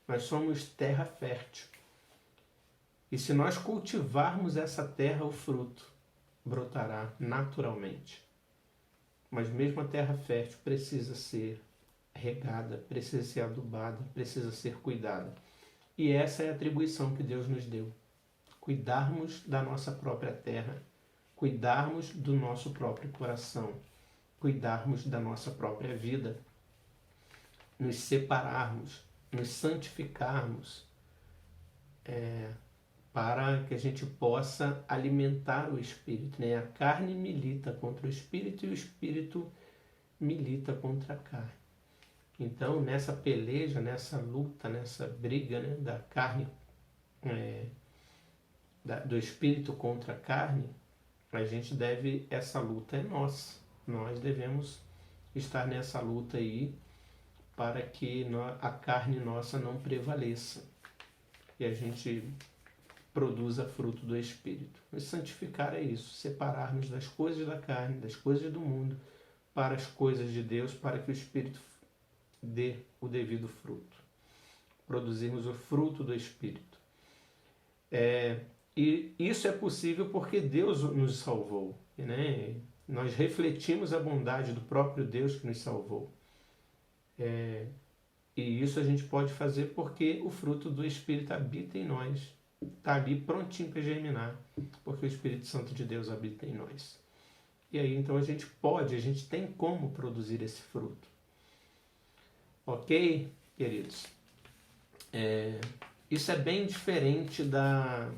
Nós somos terra fértil. E se nós cultivarmos essa terra, o fruto brotará naturalmente. Mas mesmo a terra fértil precisa ser regada, precisa ser adubada, precisa ser cuidada. E essa é a atribuição que Deus nos deu. Cuidarmos da nossa própria terra, cuidarmos do nosso próprio coração, cuidarmos da nossa própria vida, nos separarmos, nos santificarmos, para que a gente possa alimentar o Espírito. Né? A carne milita contra o Espírito e o Espírito milita contra a carne. Então, nessa peleja, nessa luta, nessa briga, né, da carne, do Espírito contra a carne, essa luta é nossa. Nós devemos estar nessa luta aí para que a carne nossa não prevaleça e a gente produza fruto do Espírito. Mas santificar é isso, separar-nos das coisas da carne, das coisas do mundo, para as coisas de Deus, para que o Espírito dê o devido fruto. Produzirmos o fruto do Espírito. E isso é possível porque Deus nos salvou. Né? Nós refletimos a bondade do próprio Deus que nos salvou. E isso a gente pode fazer porque o fruto do Espírito habita em nós. Está ali prontinho para germinar, porque o Espírito Santo de Deus habita em nós. E aí então a gente tem como produzir esse fruto. Ok, queridos? Isso é bem diferente da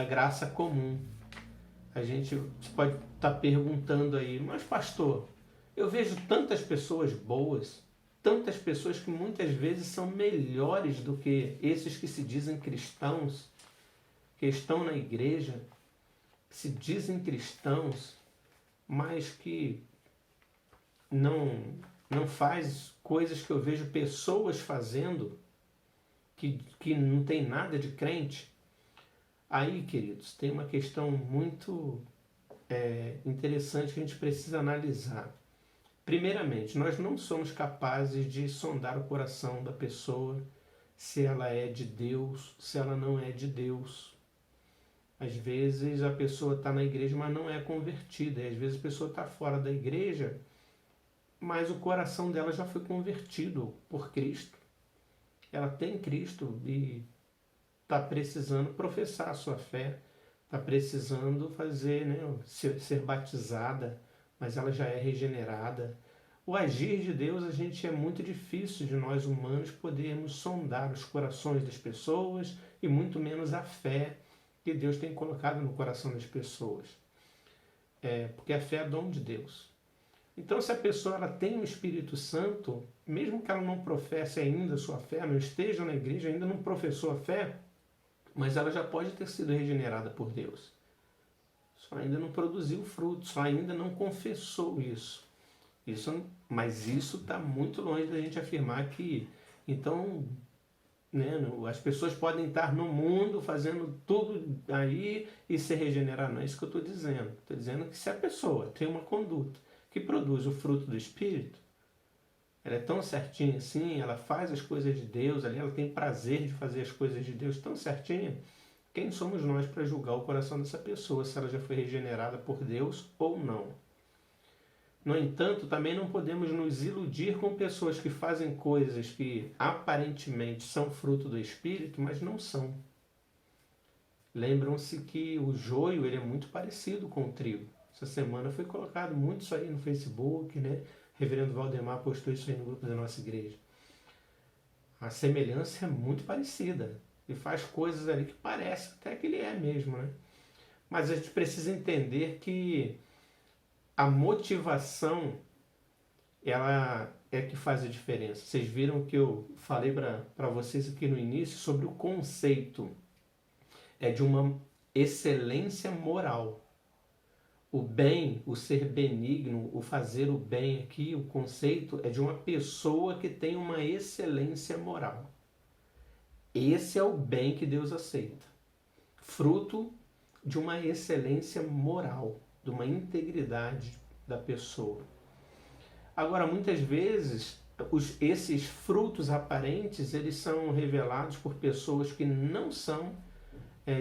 graça comum. A gente pode estar perguntando aí, mas pastor, eu vejo tantas pessoas boas, tantas pessoas que muitas vezes são melhores do que esses que se dizem cristãos, que estão na igreja, que se dizem cristãos, mas que não faz coisas que eu vejo pessoas fazendo, que não tem nada de crente. Aí, queridos, tem uma questão muito interessante que a gente precisa analisar. Primeiramente, nós não somos capazes de sondar o coração da pessoa, se ela é de Deus, se ela não é de Deus. Às vezes a pessoa está na igreja, mas não é convertida. E às vezes a pessoa está fora da igreja, mas o coração dela já foi convertido por Cristo. Ela tem Cristo e está precisando professar a sua fé, está precisando fazer, ser batizada, mas ela já é regenerada. O agir de Deus, é muito difícil de nós humanos podermos sondar os corações das pessoas e muito menos a fé que Deus tem colocado no coração das pessoas. Porque a fé é dom de Deus. Então, se a pessoa ela tem o Espírito Santo, mesmo que ela não professe ainda a sua fé, não esteja na igreja, ainda não professou a fé, mas ela já pode ter sido regenerada por Deus. Só ainda não produziu fruto, só ainda não confessou isso. Mas isso está muito longe da gente afirmar que, então, as pessoas podem estar no mundo fazendo tudo aí e se regenerar. Não é isso que eu estou dizendo. Estou dizendo que se a pessoa tem uma conduta que produz o fruto do Espírito, ela é tão certinha assim, ela faz as coisas de Deus ali, ela tem prazer de fazer as coisas de Deus tão certinha. Quem somos nós para julgar o coração dessa pessoa, se ela já foi regenerada por Deus ou não? No entanto, também não podemos nos iludir com pessoas que fazem coisas que aparentemente são fruto do Espírito, mas não são. Lembram-se que o joio ele é muito parecido com o trigo. Essa semana foi colocado muito isso aí no Facebook, né? Reverendo Valdemar postou isso aí no grupo da nossa igreja. A semelhança é muito parecida. E faz coisas ali que parece até que ele é mesmo, né? Mas a gente precisa entender que a motivação, ela é que faz a diferença. Vocês viram que eu falei para vocês aqui no início sobre o conceito de uma excelência moral. O bem, o ser benigno, o fazer o bem aqui, o conceito é de uma pessoa que tem uma excelência moral. Esse é o bem que Deus aceita. Fruto de uma excelência moral, de uma integridade da pessoa. Agora, muitas vezes, esses frutos aparentes, eles são revelados por pessoas que não são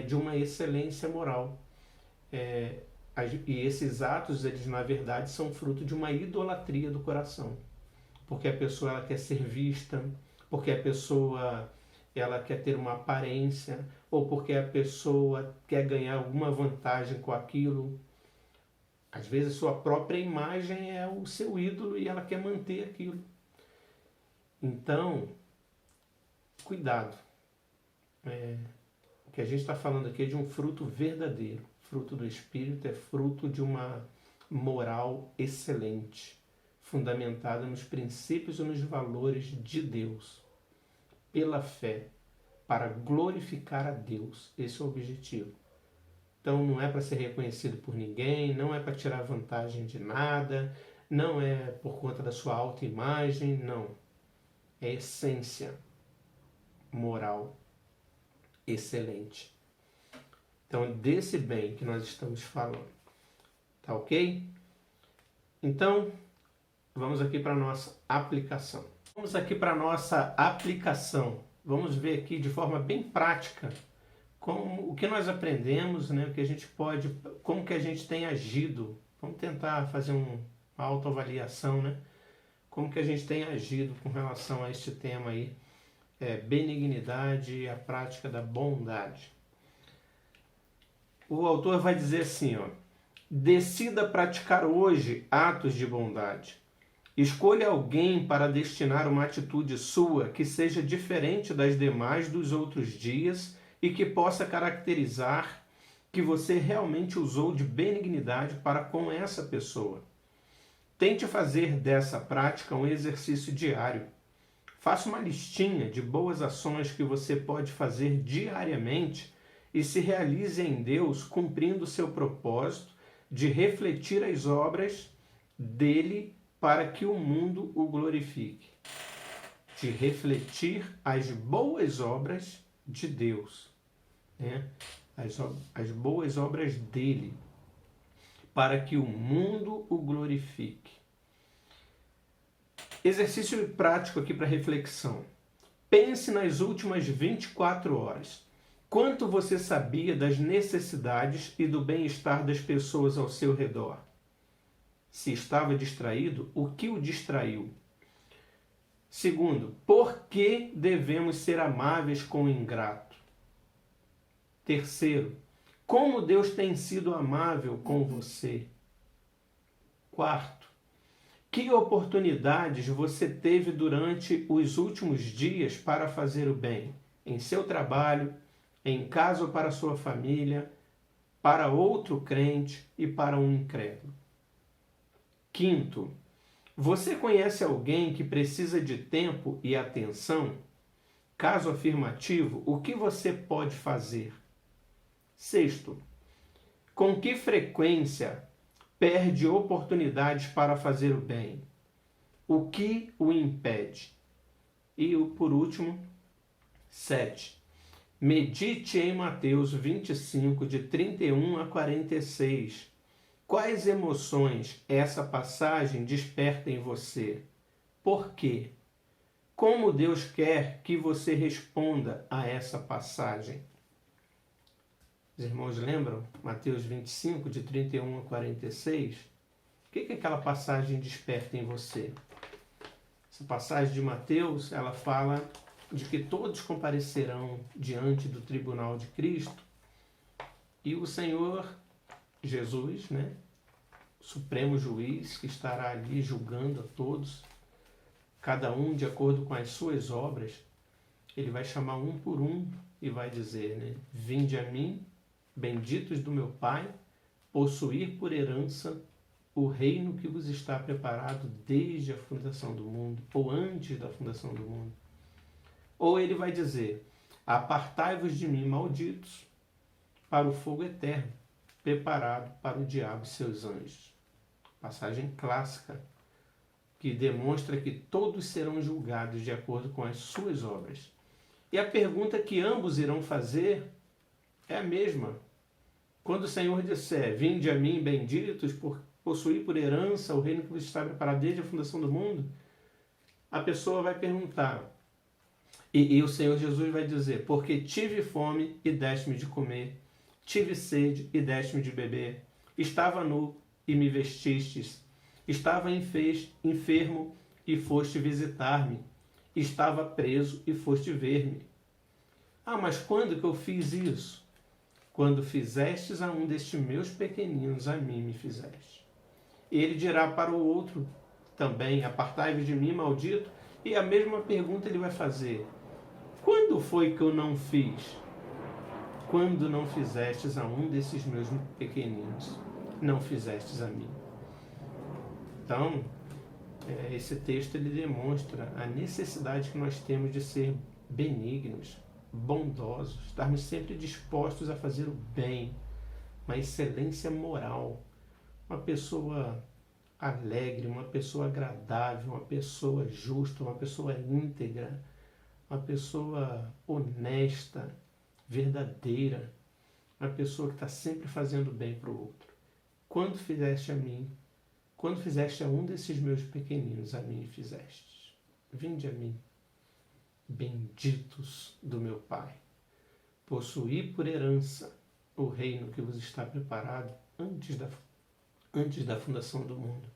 de uma excelência moral. E esses atos, eles na verdade são fruto de uma idolatria do coração. Porque a pessoa ela quer ser vista, porque a pessoa ela quer ter uma aparência, ou porque a pessoa quer ganhar alguma vantagem com aquilo. Às vezes sua própria imagem é o seu ídolo e ela quer manter aquilo. Então, cuidado. O que a gente está falando aqui é de um fruto verdadeiro. Fruto do Espírito é fruto de uma moral excelente, fundamentada nos princípios e nos valores de Deus, pela fé, para glorificar a Deus. Esse é o objetivo. Então não é para ser reconhecido por ninguém, não é para tirar vantagem de nada, não é por conta da sua autoimagem, não. É essência moral excelente. Então é desse bem que nós estamos falando. Tá ok? Então, vamos aqui para a nossa aplicação. Vamos aqui para a nossa aplicação. Vamos ver aqui de forma bem prática como o que nós aprendemos, né, o que a gente pode, como que a gente tem agido. Vamos tentar fazer uma autoavaliação, né? Como que a gente tem agido com relação a este tema aí, benignidade e a prática da bondade. O autor vai dizer assim, ó: decida praticar hoje atos de bondade. Escolha alguém para destinar uma atitude sua que seja diferente das demais dos outros dias e que possa caracterizar que você realmente usou de benignidade para com essa pessoa. Tente fazer dessa prática um exercício diário. Faça uma listinha de boas ações que você pode fazer diariamente e se realize em Deus cumprindo seu propósito de refletir as obras dele para que o mundo o glorifique. De refletir as boas obras de Deus, né? As boas obras dele, para que o mundo o glorifique. Exercício prático aqui para reflexão. Pense nas últimas 24 horas. Quanto você sabia das necessidades e do bem-estar das pessoas ao seu redor? Se estava distraído, o que o distraiu? Segundo, por que devemos ser amáveis com o ingrato? Terceiro, como Deus tem sido amável com você? Quarto, que oportunidades você teve durante os últimos dias para fazer o bem? Em seu trabalho, em casa ou para sua família, para outro crente e para um incrédulo. Quinto, você conhece alguém que precisa de tempo e atenção? Caso afirmativo, o que você pode fazer? Sexto, com que frequência perde oportunidades para fazer o bem? O que o impede? E por último, 7. Medite em Mateus 25, de 31 a 46. Quais emoções essa passagem desperta em você? Por quê? Como Deus quer que você responda a essa passagem? Os irmãos lembram? Mateus 25, de 31 a 46. O que aquela passagem desperta em você? Essa passagem de Mateus, ela fala de que todos comparecerão diante do tribunal de Cristo E o Senhor Jesus, né, Supremo Juiz, que estará ali julgando a todos, cada um de acordo com as suas obras, ele vai chamar um por um e vai dizer, né, vinde a mim, benditos do meu Pai, possuir por herança o reino que vos está preparado desde a fundação do mundo, ou antes da fundação do mundo. Ou ele vai dizer, apartai-vos de mim, malditos, para o fogo eterno, preparado para o diabo e seus anjos. Passagem clássica, que demonstra que todos serão julgados de acordo com as suas obras. E a pergunta que ambos irão fazer é a mesma. Quando o Senhor disser, vinde a mim, benditos, por possuir por herança o reino que vos está preparado desde a fundação do mundo, a pessoa vai perguntar, e o Senhor Jesus vai dizer, porque tive fome e deste-me de comer, tive sede e deste-me de beber, estava nu e me vestistes, estava enfermo e foste visitar-me, estava preso e foste ver-me. Ah, mas quando que eu fiz isso? Quando fizestes a um destes meus pequeninos, a mim me fizeste. Ele dirá para o outro também, apartai-vos de mim, maldito, e a mesma pergunta ele vai fazer. Quando foi que eu não fiz? Quando não fizestes a um desses meus pequeninos, não fizestes a mim. Então, esse texto ele demonstra a necessidade que nós temos de ser benignos, bondosos, estarmos sempre dispostos a fazer o bem, uma excelência moral, uma pessoa alegre, uma pessoa agradável, uma pessoa justa, uma pessoa íntegra, uma pessoa honesta, verdadeira, uma pessoa que está sempre fazendo bem para o outro. Quando fizeste a mim, quando fizeste a um desses meus pequeninos, a mim fizeste. Vinde a mim, benditos do meu Pai, possuí por herança o reino que vos está preparado antes da fundação do mundo.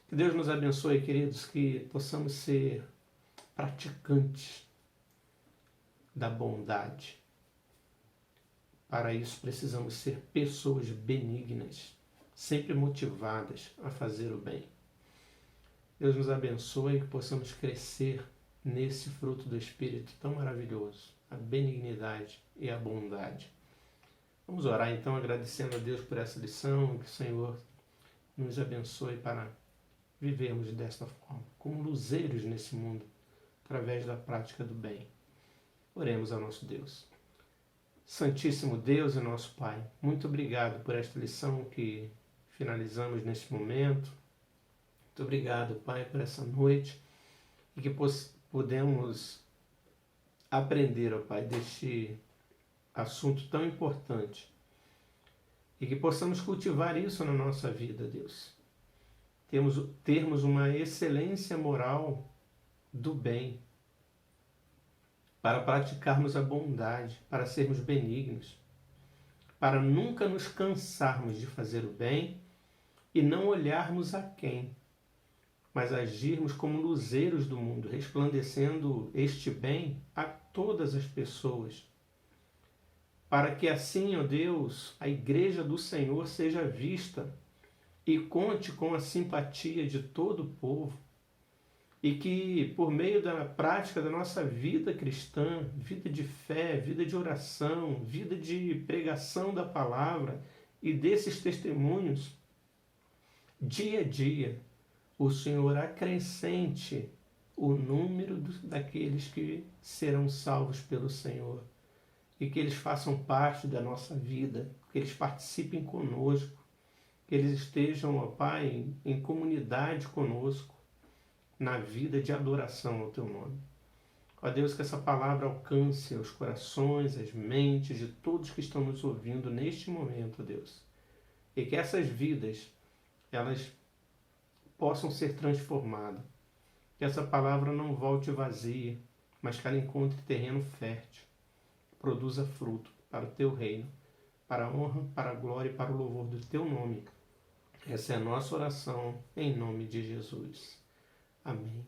Que Deus nos abençoe, queridos, que possamos ser praticantes da bondade. Para isso precisamos ser pessoas benignas, sempre motivadas a fazer o bem. Deus nos abençoe e que possamos crescer nesse fruto do Espírito tão maravilhoso, a benignidade e a bondade. Vamos orar então agradecendo a Deus por essa lição, que o Senhor nos abençoe para vivermos desta forma, como luzeiros nesse mundo, através da prática do bem. Oremos ao nosso Deus. Santíssimo Deus e nosso Pai, muito obrigado por esta lição que finalizamos neste momento. Muito obrigado, Pai, por essa noite e que podemos aprender, ó Pai, deste assunto tão importante e que possamos cultivar isso na nossa vida, Deus. Termos uma excelência moral do bem, para praticarmos a bondade, para sermos benignos, para nunca nos cansarmos de fazer o bem e não olharmos a quem, mas agirmos como luzeiros do mundo, resplandecendo este bem a todas as pessoas, para que assim, ó Deus, a Igreja do Senhor seja vista e conte com a simpatia de todo o povo, e que, por meio da prática da nossa vida cristã, vida de fé, vida de oração, vida de pregação da palavra e desses testemunhos, dia a dia, o Senhor acrescente o número daqueles que serão salvos pelo Senhor e que eles façam parte da nossa vida, que eles participem conosco, que eles estejam, ó Pai, em comunidade conosco, na vida de adoração ao Teu nome. Ó Deus, que essa palavra alcance os corações, as mentes de todos que estão nos ouvindo neste momento, Deus. E que essas vidas, elas possam ser transformadas. Que essa palavra não volte vazia, mas que ela encontre terreno fértil, produza fruto para o Teu reino, para a honra, para a glória e para o louvor do Teu nome. Essa é a nossa oração, em nome de Jesus. Amém.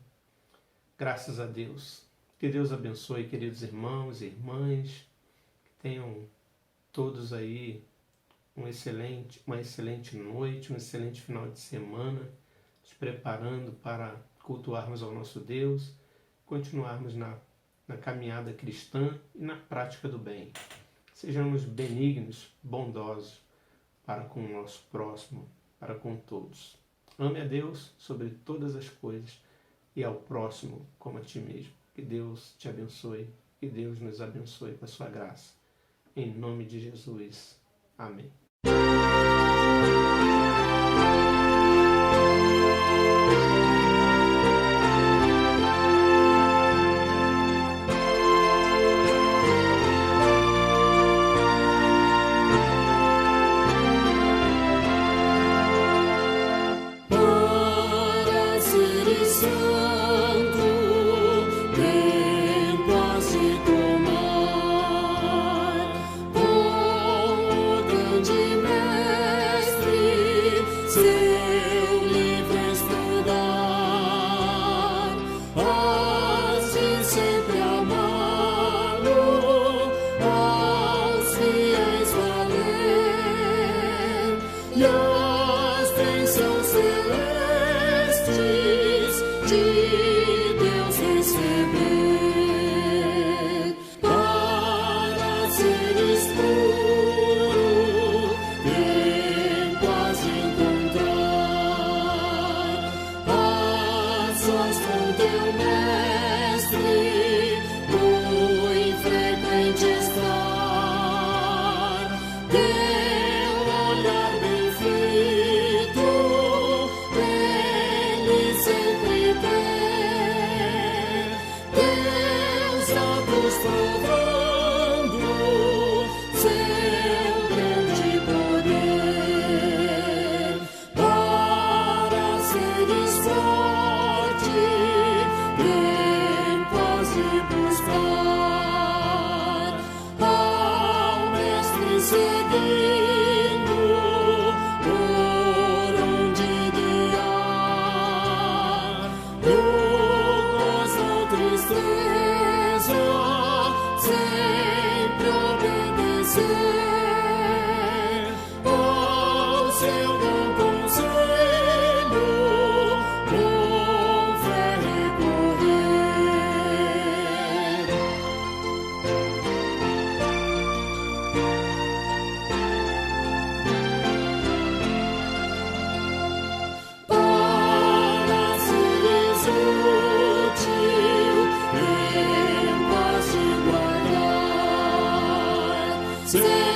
Graças a Deus. Que Deus abençoe, queridos irmãos e irmãs, que tenham todos aí uma excelente noite, um excelente final de semana, nos preparando para cultuarmos ao nosso Deus, continuarmos na caminhada cristã e na prática do bem. Sejamos benignos, bondosos para com o nosso próximo, para com todos. Ame a Deus sobre todas as coisas e ao próximo como a ti mesmo. Que Deus te abençoe, que Deus nos abençoe com a sua graça. Em nome de Jesus. Amém. Say